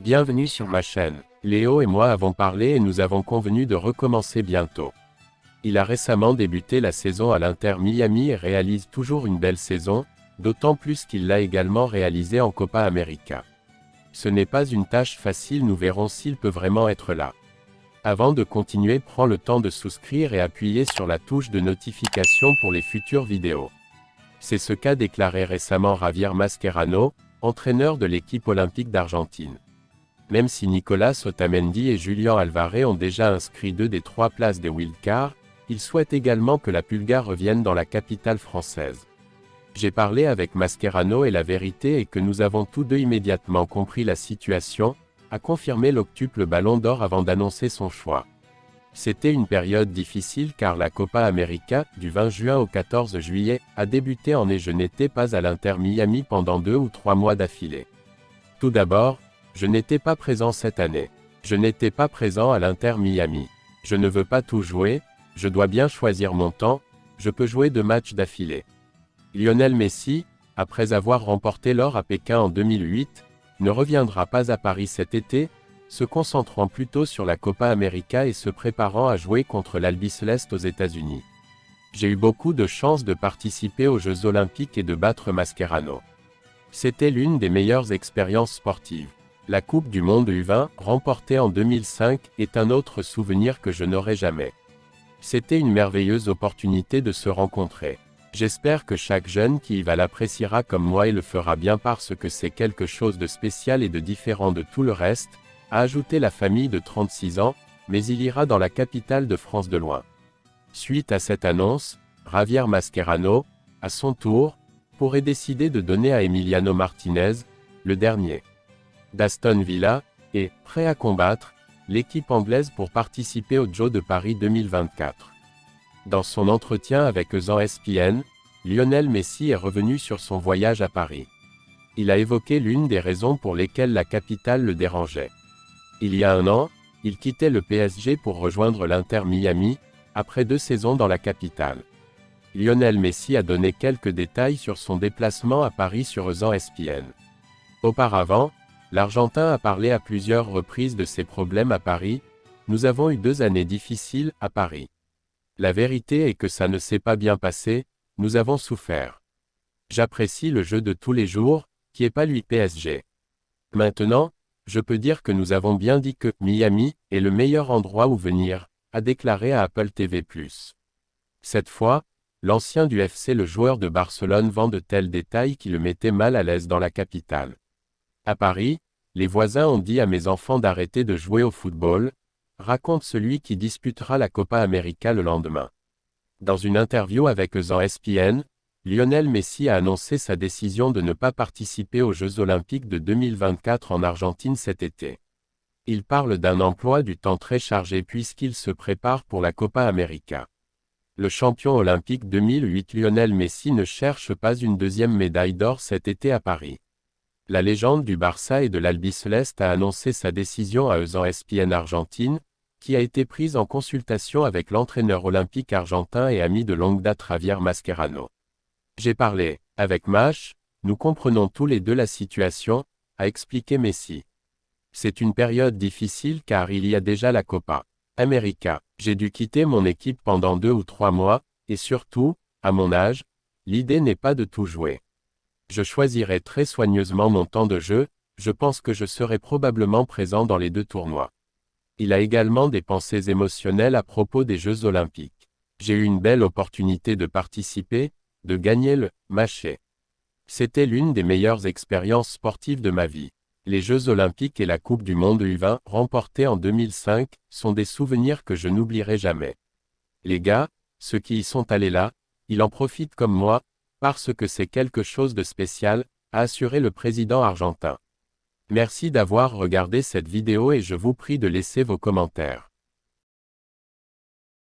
Bienvenue sur ma chaîne. Léo et moi avons parlé et nous avons convenu de recommencer bientôt. Il a récemment débuté la saison à l'Inter Miami et réalise toujours une belle saison, d'autant plus qu'il l'a également réalisé en Copa América. Ce n'est pas une tâche facile, nous verrons s'il peut vraiment être là. Avant de continuer, prends le temps de souscrire et appuyer sur la touche de notification pour les futures vidéos. C'est ce qu'a déclaré récemment Javier Mascherano, entraîneur de l'équipe olympique d'Argentine. Même si Nicolas Otamendi et Julián Álvarez ont déjà inscrit 2 des 3 places des wildcards, il souhaite également que la Pulga revienne dans la capitale française. J'ai parlé avec Mascherano et la vérité est que nous avons tous deux immédiatement compris la situation, a confirmé l'octuple Ballon d'Or avant d'annoncer son choix. C'était une période difficile car la Copa América, du 20 juin au 14 juillet, a débuté et je n'étais pas à l'Inter Miami pendant 2 ou 3 mois d'affilée. Tout d'abord, je n'étais pas présent cette année. Je n'étais pas présent à l'Inter Miami. Je ne veux pas tout jouer, je dois bien choisir mon temps, je peux jouer 2 matchs d'affilée. Lionel Messi, après avoir remporté l'or à Pékin en 2008, ne reviendra pas à Paris cet été, se concentrant plutôt sur la Copa América et se préparant à jouer contre l'Albiceleste aux États-Unis. J'ai eu beaucoup de chance de participer aux Jeux Olympiques et de battre Mascherano. C'était l'une des meilleures expériences sportives. La Coupe du Monde U20, remportée en 2005, est un autre souvenir que je n'aurai jamais. C'était une merveilleuse opportunité de se rencontrer. J'espère que chaque jeune qui y va l'appréciera comme moi et le fera bien parce que c'est quelque chose de spécial et de différent de tout le reste, a ajouté la famille de 36 ans, mais il ira dans la capitale de France de loin. Suite à cette annonce, Javier Mascherano, à son tour, pourrait décider de donner à Emiliano Martinez, le dernier d'Aston Villa, est prêt à combattre l'équipe anglaise pour participer aux Jeux de Paris 2024. Dans son entretien avec ESPN, Lionel Messi est revenu sur son voyage à Paris. Il a évoqué l'une des raisons pour lesquelles la capitale le dérangeait. Il y a 1 an, il quittait le PSG pour rejoindre l'Inter Miami, après 2 saisons dans la capitale. Lionel Messi a donné quelques détails sur son déplacement à Paris sur ESPN. Auparavant, l'Argentin a parlé à plusieurs reprises de ses problèmes à Paris. Nous avons eu 2 années difficiles à Paris. La vérité est que ça ne s'est pas bien passé, nous avons souffert. J'apprécie le jeu de tous les jours, qui est pas lui PSG. Maintenant, je peux dire que nous avons bien dit que Miami est le meilleur endroit où venir, a déclaré à Apple TV+. Cette fois, l'ancien du FC, le joueur de Barcelone, vend de tels détails qui le mettaient mal à l'aise dans la capitale. À Paris, les voisins ont dit à mes enfants d'arrêter de jouer au football, raconte celui qui disputera la Copa América le lendemain. Dans une interview avec ESPN, Lionel Messi a annoncé sa décision de ne pas participer aux Jeux Olympiques de 2024 en Argentine cet été. Il parle d'un emploi du temps très chargé puisqu'il se prépare pour la Copa América. Le champion olympique 2008 Lionel Messi ne cherche pas une 2e médaille d'or cet été à Paris. La légende du Barça et de l'Albiceleste a annoncé sa décision à ESPN Argentine, qui a été prise en consultation avec l'entraîneur olympique argentin et ami de longue date Javier Mascherano. J'ai parlé avec Mash, nous comprenons tous les deux la situation, a expliqué Messi. C'est une période difficile car il y a déjà la Copa América. J'ai dû quitter mon équipe pendant 2 ou 3 mois, et surtout, à mon âge, l'idée n'est pas de tout jouer. Je choisirai très soigneusement mon temps de jeu, je pense que je serai probablement présent dans les 2 tournois. Il a également des pensées émotionnelles à propos des Jeux Olympiques. J'ai eu une belle opportunité de participer, de gagner le match. C'était l'une des meilleures expériences sportives de ma vie. Les Jeux Olympiques et la Coupe du Monde U20, remportée en 2005, sont des souvenirs que je n'oublierai jamais. Les gars, ceux qui y sont allés là, ils en profitent comme moi, parce que c'est quelque chose de spécial, a assuré le président argentin. Merci d'avoir regardé cette vidéo et je vous prie de laisser vos commentaires.